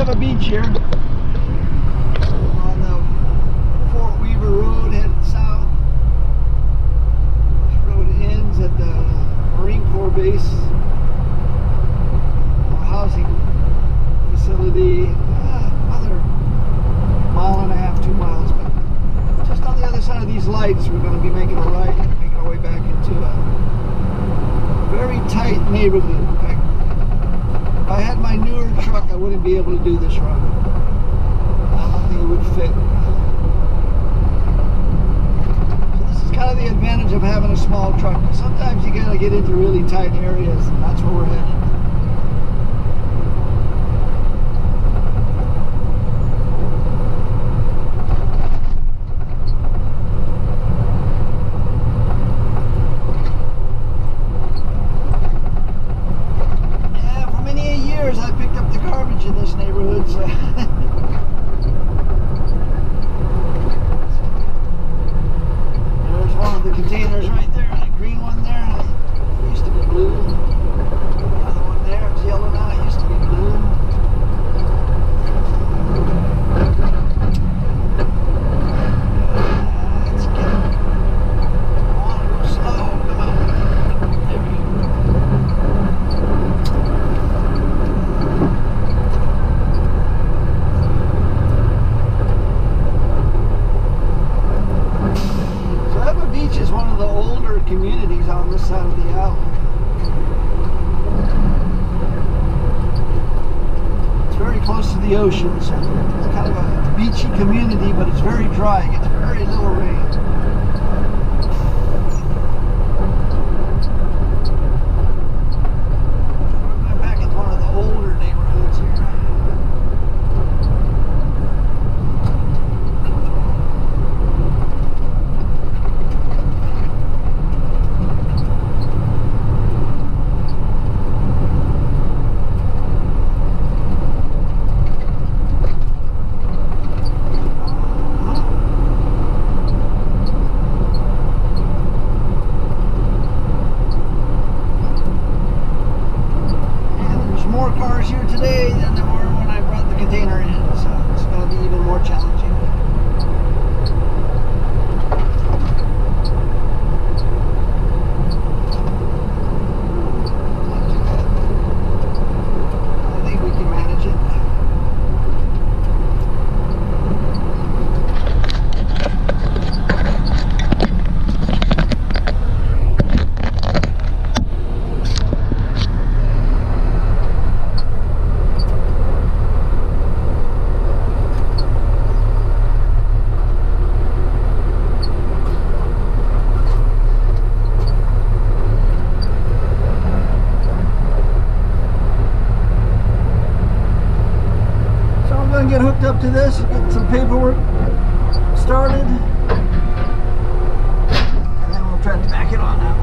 Ewa Beach here on the Fort Weaver Road headed south. This road ends at the Marine Corps base, a housing facility, another mile and a half, 2 miles, but just on the other side of these lights we're going to be making a right, making our way back into a very tight neighborhood. In fact, if I had my newer truck, I wouldn't be able to do this run. I don't think it would fit. So this is kind of the advantage of having a small truck. Sometimes you gotta get into really tight areas, and that's where we're headed. I picked up the garbage in this neighborhood, so there's one of the containers right there, a green one there. It used to be blue. Another one there, it's yellow now. It used to be blue. Let's get it. Come on, go slow. Come on. There we go. Beach is one of the older communities on this side of the island. It's very close to the ocean, so it's kind of a beachy community, but it's very dry. It gets very little rain. We're back in one of the older neighborhoods here. into this, get some paperwork started, and then we'll try to back it on out.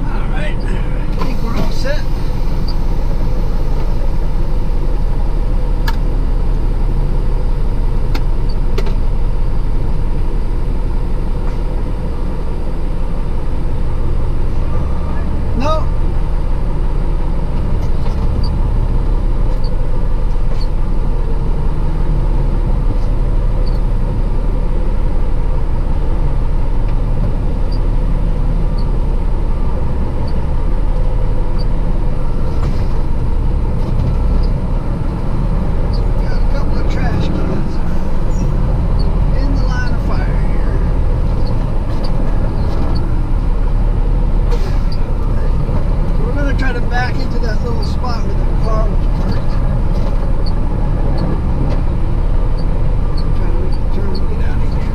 Alright, I think we're all set. No. Back into that little spot where the car was parked. Try to make a turn and get out of here.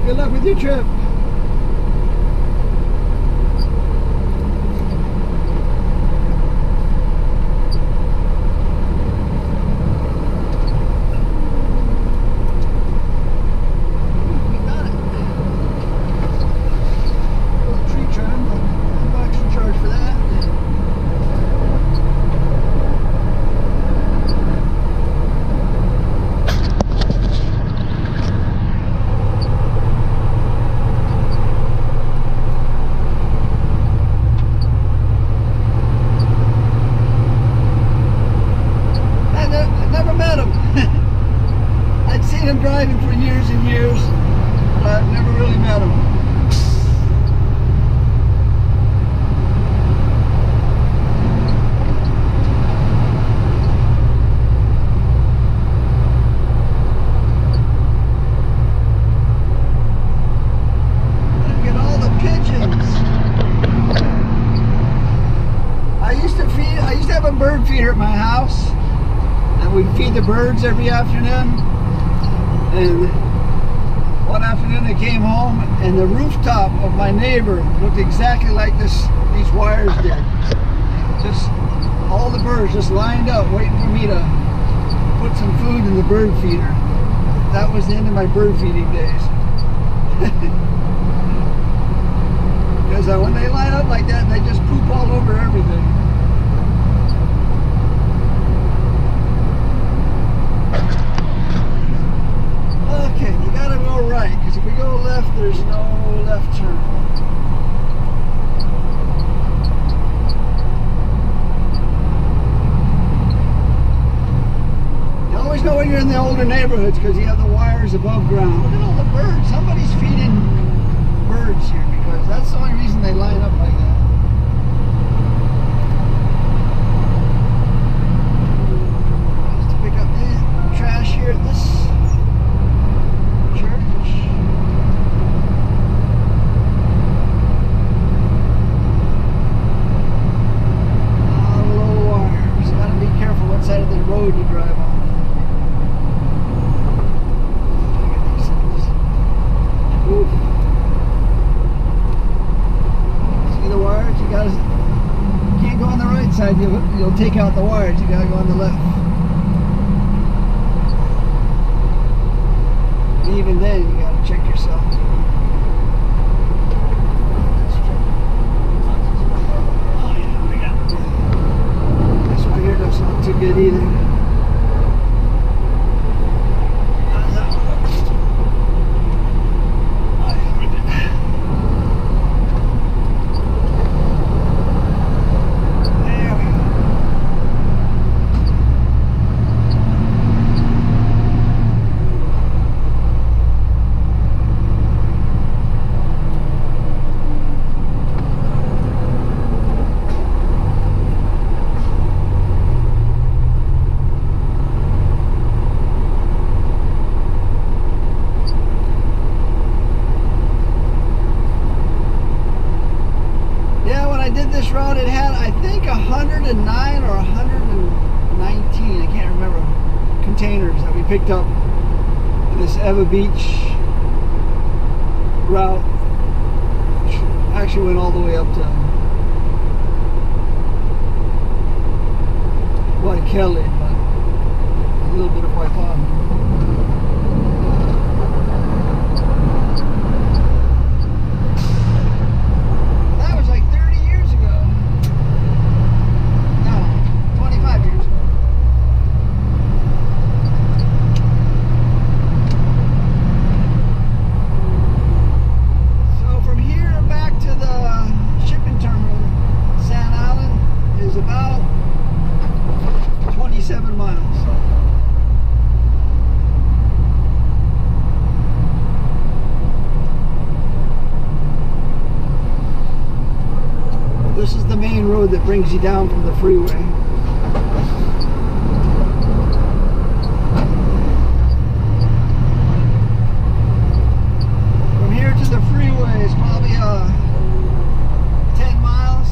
Good luck with your trip. We got it. Little tree trim, $10 in charge for that. I'd seen him driving for years and years, but I've never really met him. Look at all the pigeons. I used to have a bird feeder at my house. We'd feed the birds every afternoon, and one afternoon I came home and the rooftop of my neighbor looked exactly like these wires did. Just all the birds just lined up waiting for me to put some food in the bird feeder. That was the end of my bird feeding days. Because when they line up like that, they just poop all over everything. Okay, you gotta go right, because if we go left, there's no left turn. You always know when you're in the older neighborhoods, because you have the wires above ground. Look at all the birds. Somebody's feeding birds here, because that's the only reason they line up like that. Just to pick up the trash here at this church. Low wires. Gotta be careful what side of side, you'll take out the wires. You gotta go on the left. And even then, you gotta check yourself. Oh yeah, we got it. This one here doesn't look too good either. This road, it had, I think, 109 or 119, I can't remember, containers that we picked up in this Ewa Beach route, which actually went all the way up to White Kelly, but a little bit of White Palm. This is the main road that brings you down from the freeway. From here to the freeway is probably 10 miles.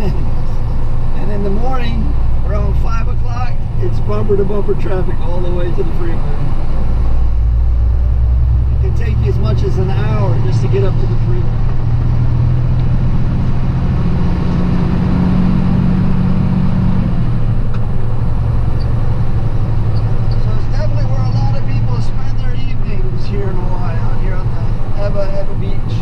And in the morning, around 5 o'clock, it's bumper to bumper traffic all the way to the freeway. It can take you as much as an hour just to get up to the freeway. Here in Hawaii, out here on the Ewa Beach.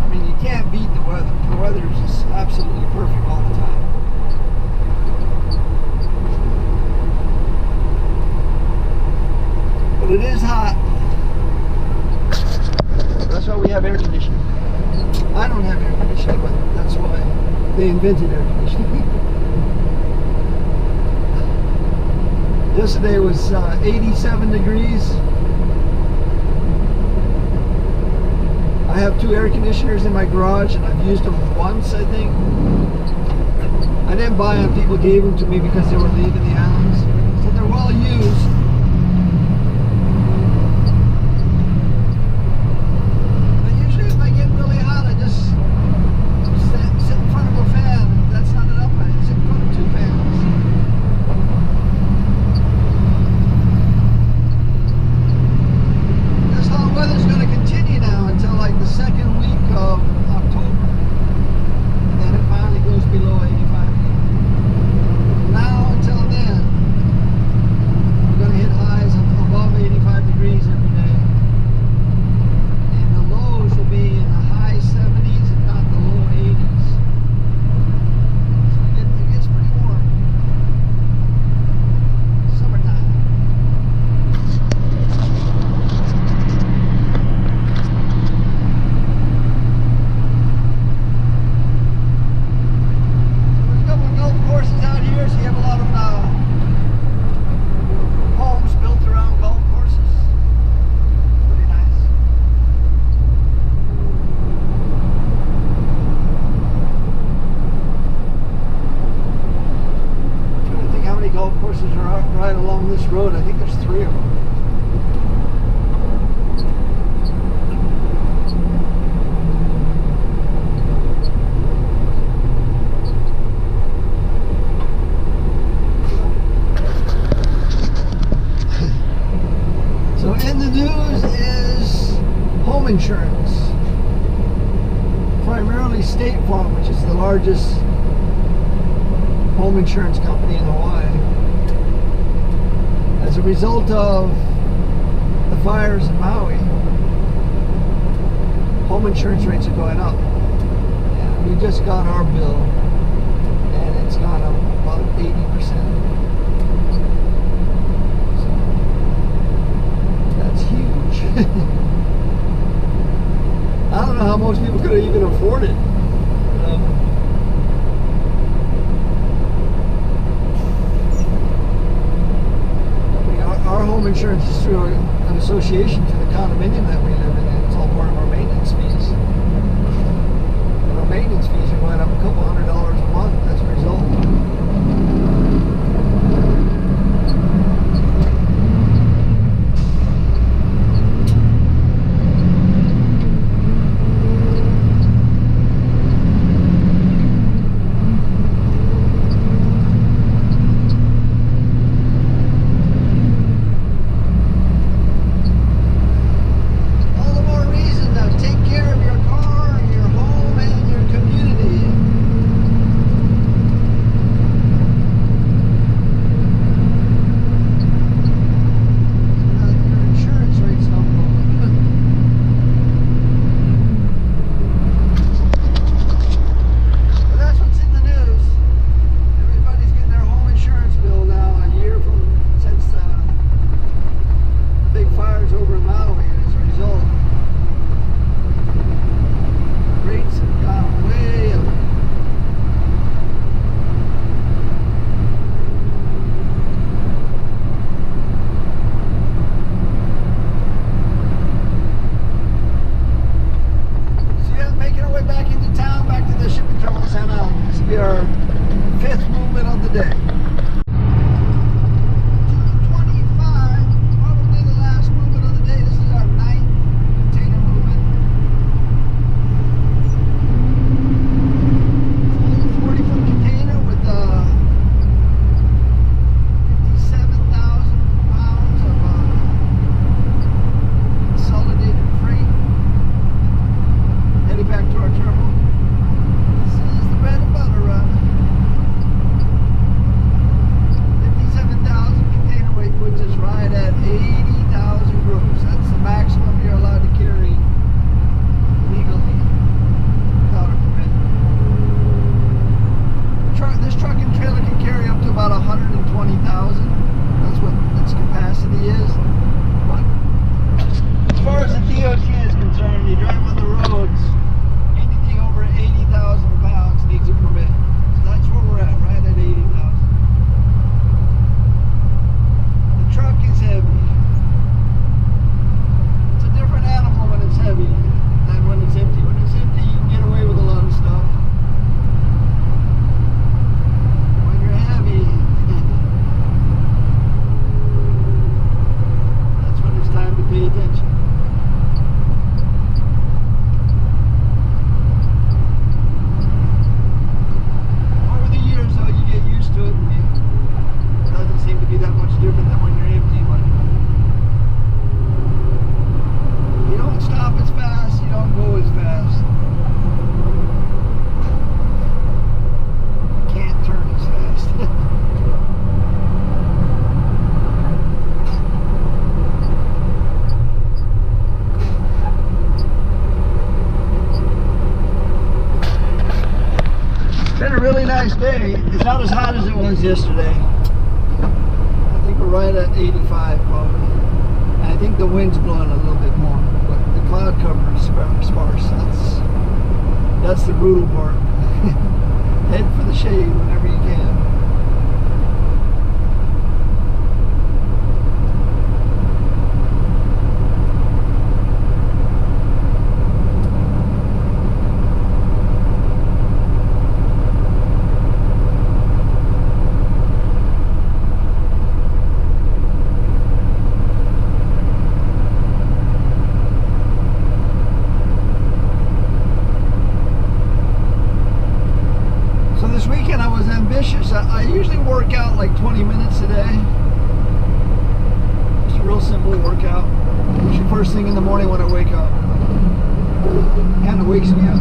I mean, you can't beat the weather. The weather is just absolutely perfect all the time. But it is hot. That's why we have air conditioning. I don't have air conditioning, but that's why they invented air conditioning. Yesterday was 87 degrees. I have 2 air conditioners in my garage and I've used them once, I think. I didn't buy them, people gave them to me because they were leaving the islands. So they're well used. Right along this road, I think there's 3 of them. So in the news Hawaii State Farm, which is the largest home insurance company in Hawaii. As a result of the fires in Maui, home insurance rates are going up. And we just got our bill, and it's gone up about 80%. So that's huge. I don't know how most people could even afford it. Our home insurance is through an association to the condominium that we live in, and it's all part of our maintenance fees. And our maintenance fees are going up a couple $100 a month as a result. Our fifth movement of the day. 2:25, probably the last movement of the day. This is our 9th container movement. It's a 40-foot container with 57,000 pounds of consolidated freight. Headed back to our terminal. Bread and butter run. 57,000 container weight puts us right at 80,000 gross. That's the maximum you're allowed to carry legally without a permit. This truck and trailer can carry up to about 120,000. That's what its capacity is. But as far as the DOT is concerned, you drive on the roads, anything over 80,000 pounds needs a permit. So that's where we're at, right at 80,000. The truck is heavy. It's a different animal when it's heavy than when it's empty. When it's empty, you can get away with a lot of stuff. When you're heavy, that's when it's time to pay attention. That much different than when you're empty, but you don't stop as fast, you don't go as fast, you can't turn as fast. It's been a really nice day. It's not as hot as it was yesterday. We're right at 85 probably. And I think the wind's blowing a little bit more, but the cloud cover is sparse. That's the brutal part. Head for the shade whenever you can. I usually work out like 20 minutes a day. Just a real simple workout. Usually first thing in the morning when I wake up. Kind of wakes me up.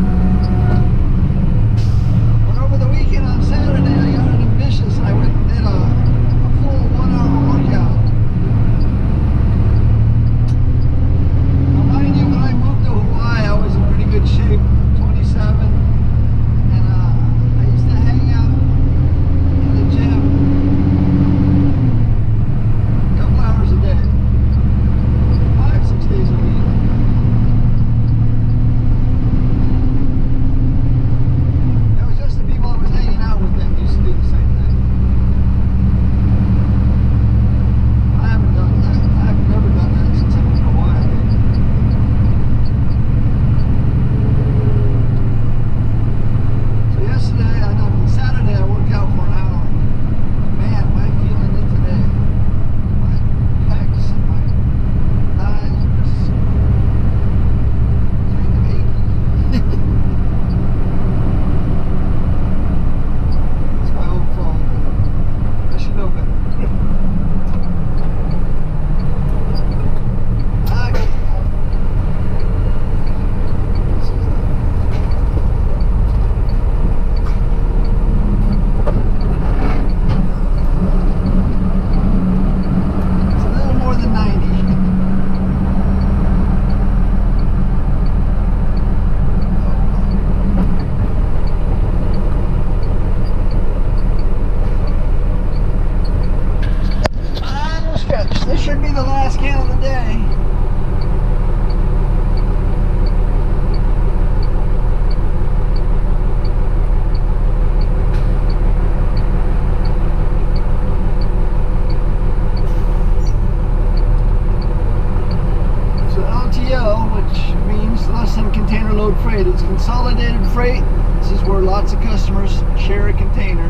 consolidated freight. This is where lots of customers share a container.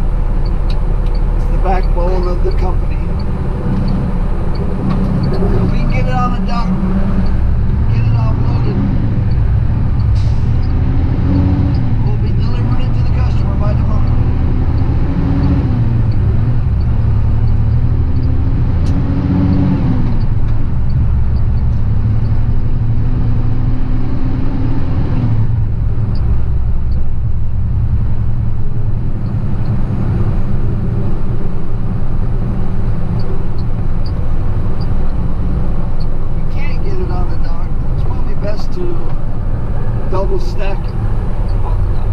It's the backbone of the company. So we can get it on the dock, get it offloaded. We'll be delivering it to the customer by tomorrow. Double stack on the dock.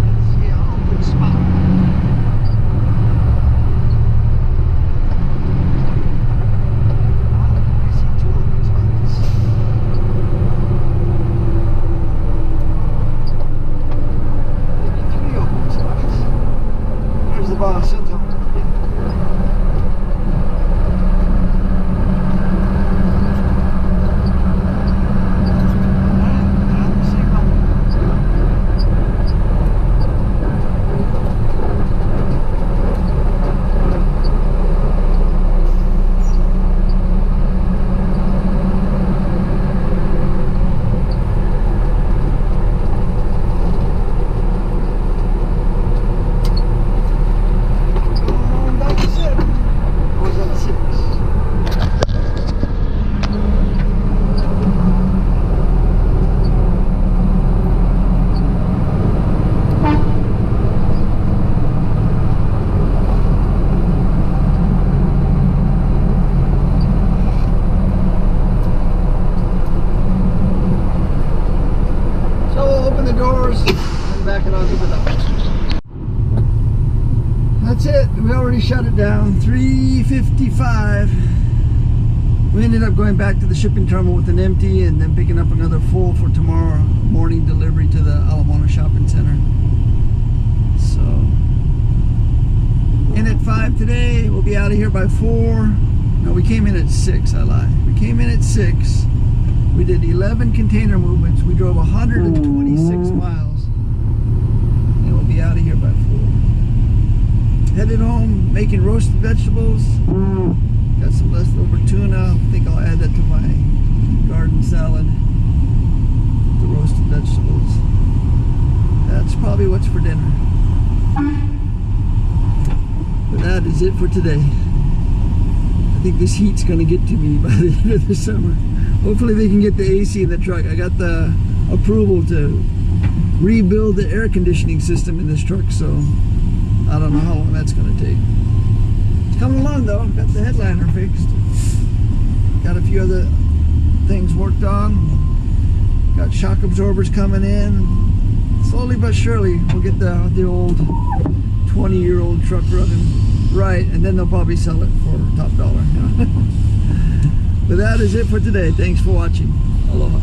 Let's see an open spot. I see two open spots. Maybe three open spots. There's the boss. That's it. We already shut it down. 3:55. We ended up going back to the shipping terminal with an empty and then picking up another full for tomorrow morning delivery to the Alamona Shopping Center. So, in at 5 today. We'll be out of here by 4. No, we came in at 6. I lied. We came in at 6. We did 11 container movements. We drove 126 miles. And we'll be out of here by 4. Headed home, making roasted vegetables. Got some leftover tuna. I think I'll add that to my garden salad. The roasted vegetables. That's probably what's for dinner. But that is it for today. I think this heat's going to get to me by the end of the summer. Hopefully they can get the AC in the truck. I got the approval to rebuild the air conditioning system in this truck, so I don't know how long that's going to take. It's coming along though. Got the headliner fixed. Got a few other things worked on. Got shock absorbers coming in. Slowly but surely we'll get the old 20-year-old truck running right, and then they'll probably sell it for top dollar. But that is it for today. Thanks for watching. Aloha.